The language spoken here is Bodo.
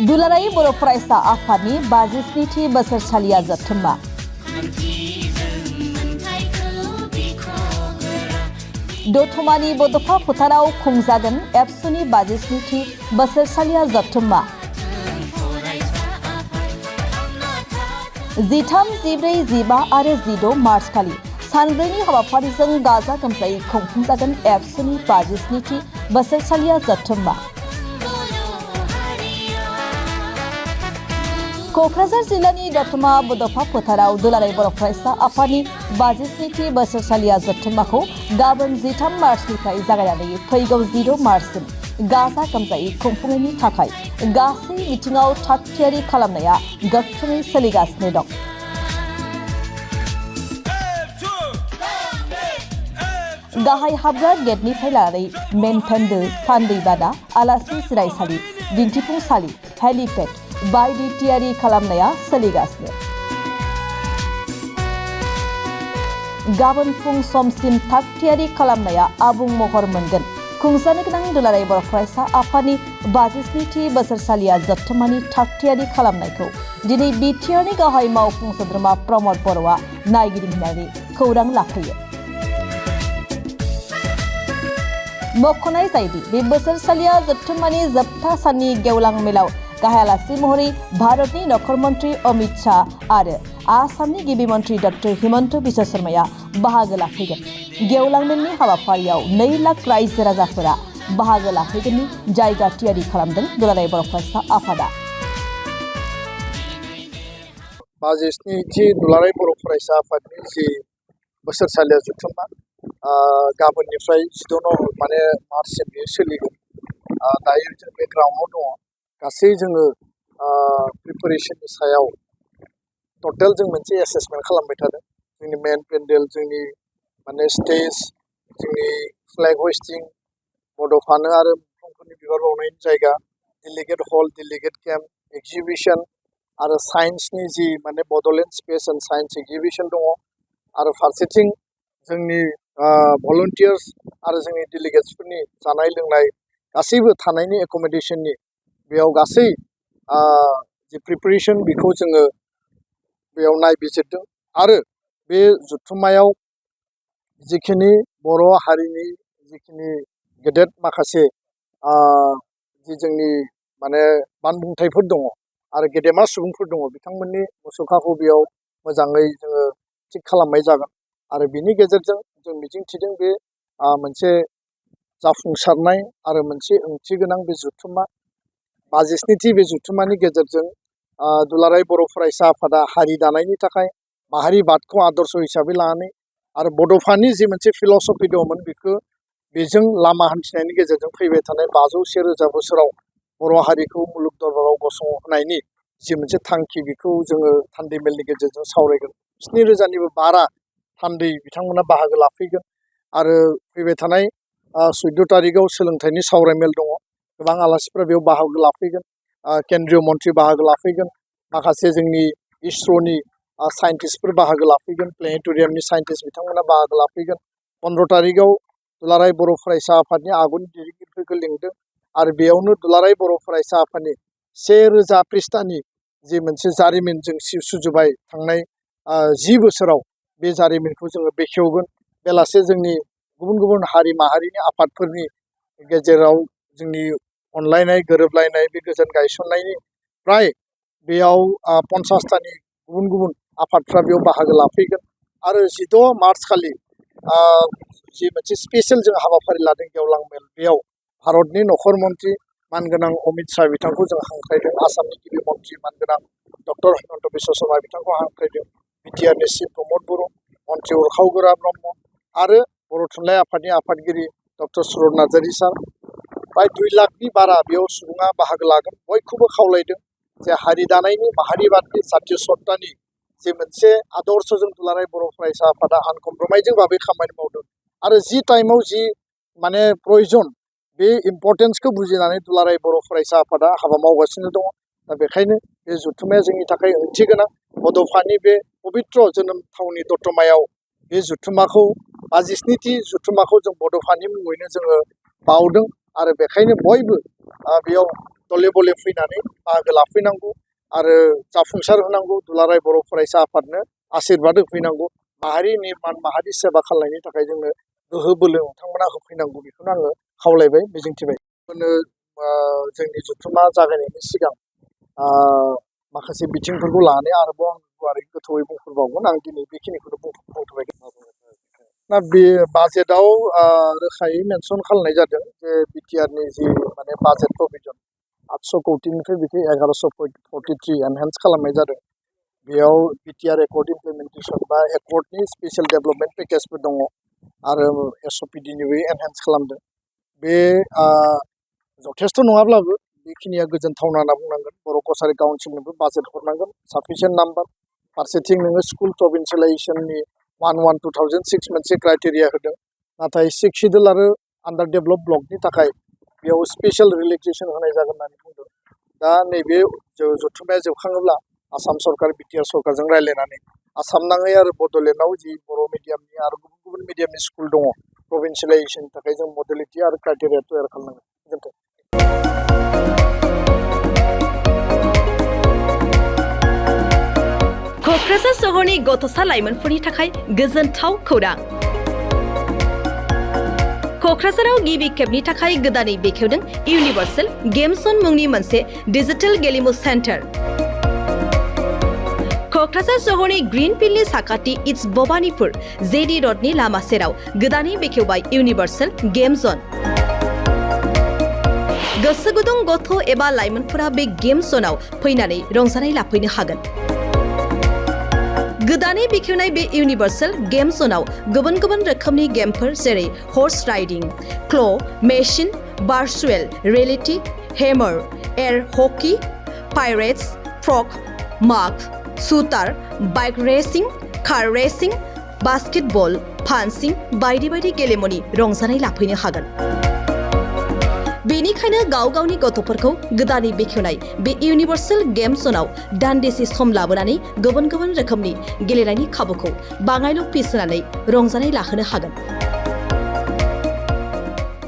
दुलाराय बर' फरायसा आफादनि 57थि बोसोरसालिया जोबथोंबा दतमानि बड'फा फोथाराव खुंजागोन एबसुनि 57थि बोसोरसालिया जोबथोंबा 13, 14, 15 आरो 16 मार्च खालि सानब्रैनि हाबाफारिजों गाजा गोमजायै खुंफुंजागोन एबसुनि 57थि बोसोरसालिया जोबथोंबा क'क्राझार जिल्लानि दतमा बड'फा फोथाराव दुलाराय बर' फरायसा आफादनि 57थि बोसोरसालिया जोबथोंबाखौ गाबोन 13 मार्चनिफ्राय जागायनानै फैगौ 16 मार्चसिम गाजा गोमजायै खुंफुंनायनि थाखाय गासै बिथिङाव थाग-थियारि खालामनाया गोख्रोङै सोलिगासिनो दं। गाहाय हाबग्रा गेटनिफ्राय लानानै मेन पेन्डेल, थान्दैबादा, आलासि जिरायसालि, दिन्थिफुंसालि, हेलिपेड बायदि थियारि खालामनाया सोलिगासिनो। गाबोन फुं समसिम थाग-थियारि खालामनाया आबुं महर मोनगोन। खुंजानो गोनां दुलाराय बर' फरायसा आफादनि 57थि बोसोरसालिया जोबथोमानि थाग-थियारि खालामनायखौ दिनै बिटिआरनि गाहाय मावफुं सोद्रोमा प्रमद बर'आ नायगिदिंनानै खौरां लाफैयो। मख'नाय जायोदि बे बोसोरसालिया जोबथोमानि जोबथा साननि गेवलां मेलाव गाहाय आलासि महरै भारतनि नखर मन्त्रि अमित शाह आरो आसामनि गिबि मन्त्रि डक्टर हिमन्त बिश्व शर्माया बाहागो लाफैगोन। गेवलां मेलनि हाबाफारियाव 2 लाख रायजो राजाफोरा बाहागो लाफैगोननि जायगा थियारि खालामदों दुलाराय बर' फरायसा आफादा। 57थि दुलाराय बर' फरायसा आफादनि जि बोसोरसालिया जोबथोंबा गाबोननिफ्राय 16 मार्चसिम बेयो सोलिगोन। दायो जों बे ग्राउन्डआव दङ। गासै जोङो प्रिपारेसननि सायाव टटेल जों मोनसे एसेसमेन्ट खालामबाय थादों। जोंनि मेन पेन्डेल, जोंनि स्टेज, जोंनि फ्लेग हस्टिं, बड'फानो आरो मुंख्लंफोरनि बिबार बावनायनि जायगा, delegate hall, delegate camp, exhibition आरो साइन्सनि जि Bodoland space and science exhibition दङ आरो फारसेथिं जोंनि भलन्टियार्स आरो जोंनि डेलिगेट्सफोरनि जानाय लोंनाय गासैबो थानायनि एकमडेसननि बेयाव गासै जि प्रिपारेसन बेखौ जोङो बेयाव नायबिजिरदों आरो बे जथुम्मायाव जिखिनि बर' हारिनि जिखिनि गेदेर माखासे जि जोंनि बानबुंथायफोर दङ आरो गेदेमा सुबुंफोर दङ बिथांमोननि मुसुखाखौ बेयाव मोजाङै जोङो थिग खालामनाय जागोन आरो बिनि गेजेरजों जों मिजिंथिदों बे मोनसे जाफुंसारनाय आरो मोनसे ओंथि गोनां बे जथुम्मा 57थि बे जथुम्मानि गेजेरजों दुलाराय बर' फरायसा आफादा हारि दानायनि थाखाय माहारिबादखौ आदर्श हिसाबै लानानै आरो बड'फानि जि मोनसे फिल'सफि दंमोन बेजों लामा हान्थिनायनि गेजेरजों फैबाय थानाय 500,000 बोसोराव बर' हारिखौ मुलुग दरबाराव गसंहोनायनि जि मोनसे थांखि बेखौ जोङो थान्दै मेलनि गेजेरजों सावरायगोन। 7,000निबो बारा थान्दै बिथांमोना बाहागो लाफैगोन आरो फैबाय थानाय 14 तारिखआव सोलोंथाइनि सावरायमेल दङ। गोबां आलासिफोरा बेयाव बाहागो लाफैगोन। केन्द्रीय मन्त्रि बाहागो लाफैगोन। माखासे जोंनि इसर'नि साइन्टिस्टफोर बाहागो लाफैगोन। प्लेनेटरियामनि साइन्टिस्ट बिथांमोना बाहागो लाफैगोन। 15 तारिखआव दुलाराय बर' फरायसा आफादनि आगुनि दैदेनगिरिफोरखौ लिंदों आरो बेयावनो दुलाराय बर' फरायसा आफादनि 1000 पृष्ठानि जि मोनसे जारिमिन जों सुजुबाय थांनाय 10 बोसोराव बे जारिमिनखौ जोङो बेखेवगोन। बेलासे जोंनि गुबुन गुबुन हारि माहारिनि आफादफोरनि गेजेराव जोंनि अनलायनाय गोरोबलायनाय बे गोजोन गायसननायनि फ्राय बेयाव 50तानि गुबुन गुबुन आफादफ्रा बेयाव बाहागो लाफैगोन आरो 16 मार्च खालि जि मोनसे स्पेसियेल जों हाबाफारि लादों गेवलां मेल, बेयाव भारतनि नखर मन्त्रि मानगोनां अमित शाह बिथांखौ जों हांख्रायदों। आसामनि गिबि मन्त्रि मानगोनां डक्टर हिमन्त बिश्व शर्मा बिथांखौ हांख्रायदों। बिटिआरनि चिफ प्रमद बर', मन्त्रि उरखाव ब्रह्म आरो बर' थुनलाइ आफादनि आफादगिरि डक्टर सुरत नार्जारि सार। प्राय 2 लाखनि बारा बेयाव सुबुङा बाहागो लागोन। बयखौबो खावलायदों जे हारि दानायनि माहारिबादनि जातीय सत्तानि जे मोनसे आदर्शजों दुलाराय बर' फरायसा आफादा आनकमप्रमाइजिं भाबै खामानि मावदों आरो जि टाइमाव जि प्रयजन बे इम्पर्टेन्सखौ बुजिनानै दुलाराय बर' फरायसा आफादा हाबा मावगासिनो दङ। दा बेखायनो बे जथुम्माया जोंनि थाखाय ओंथि गोनां। बड'फानि बे पबित्र जोनोम थावनि दतमायाव बे जथुम्माखौ 57थि जथुम्माखौ जों बड'फानि मुङैनो जोङो बावदों आरो बेखायनो बयबो बेयाव दले बले फैनानै बाहागो लाफैनांगौ आरो जाफुंसार होनांगौ दुलाराय बर' फरायसा आफादनो आशीर्बाद होफैनांगौ माहारि निर्माण माहारि सेबा खालामनायनि थाखाय जोंनो गोहो बोलो नोंथांमोना होफैनांगौ बेखौनो आङो खावलायबाय मिजिंथिबाय जोंनि जथुम्मा जागायनायनि सिगां माखासे बिथिंफोरखौ लानानै आरोबाव आं गुवारै गोथौयै बुंफोरबावगोन आं दिनै बेखिनिखौनो बुंथ'बाय दा बे बाजेटआव रोखायै मेनसन खालामनाय जादों जे बिटिआरनि जि माने बाजेट प्रभिजन 800 कौटिनिफ्राय बेखौ 1143 एनहेन्स खालामनाय जादों बेयाव बिटिआर एकर्ड इमप्लिमेन्टेसन बा एकर्डनि स्पेसियेल डेभेलपमेन्ट पेकेजबो दङ आरो एसअपिडिनिबो एनहेन्स खालामदों बे जथेस्थ' नङाब्लाबो बेखिनिया गोजोनथावना होनना बुंनांगोन बर' कसारि काउन्सिलनोबो बाजेट हरनांगोन साफिसियेन्ट नाम्बार फारसेथिं नोङो स्कुल प्रभिन्सियेलाइजेसननि 1/1/2006 मोनसे क्राइटेरिया होदों नाथाय 6 सिडुल आरो आन्डार डेभेलप ब्लकनि थाखाय बेयाव स्पेसियेल रिलेक्सेसन होनाय जागोन होननानै बुंदों दा नैबे जथुम्माया जोबखाङोब्ला आसाम सरकार बिटिआर सरकारजों रायज्लायनानै आसाम नाङै आरो बड'लेण्डआव जि बर' मिडियामनि आरो गुबुन गुबुन मिडियामनि स्कुल दङ प्रभिन्सियेलाइजेसननि थाखाय जों मडेलिटि आरो क्राइटेरिया तैयार खालामनांगोन गोजोन्थों क'क्राझार सहरनि गथ'सा लाइमोनफोरनि थाखाय गोजोनथाव खौरां क'क्राझाराव गिबि खेबनि थाखाय गोदानै बेखेवदों इउनिभार्सेल गेम जन मुंनि मोनसे डिजिटेल गेलेमु सेन्टार क'क्राझार सहरनि ग्रीनफिल्डनि साखाथि इट्स भबानिपुर जेडि रडनि लामा सेराव गोदानै बेखेवबाय इउनिभार्सेल गेम जन गोसो गुदुं गथ' एबा लाइमोनफोरा बे गेम जनाव फैनानै रंजानाय लाफैनो हागोन गोदानै बेखेवनाय बे इउनिभार्सेल गेम जनाव गुबुन गुबुन रोखोमनि गेमफोर जेरै horse riding claw' machine virtual reality hammer air hockey pirates frog माग shooter bike racing car racing basketball पान्सिं बायदि बायदि गेलेमुनि रंजानाय लाफैनो हागोन बेनिखायनो गाव गावनि गथ'फोरखौ गोदानै बेखेवनाय बे इउनिभार्सेल गेम जनाव दान्दिसे सम लाबोनानै गुबुन गुबुन रोखोमनि गेलेनायनि खाबुखौ बाङायल' फिस होनानै रंजानाय लाहोनो हागोन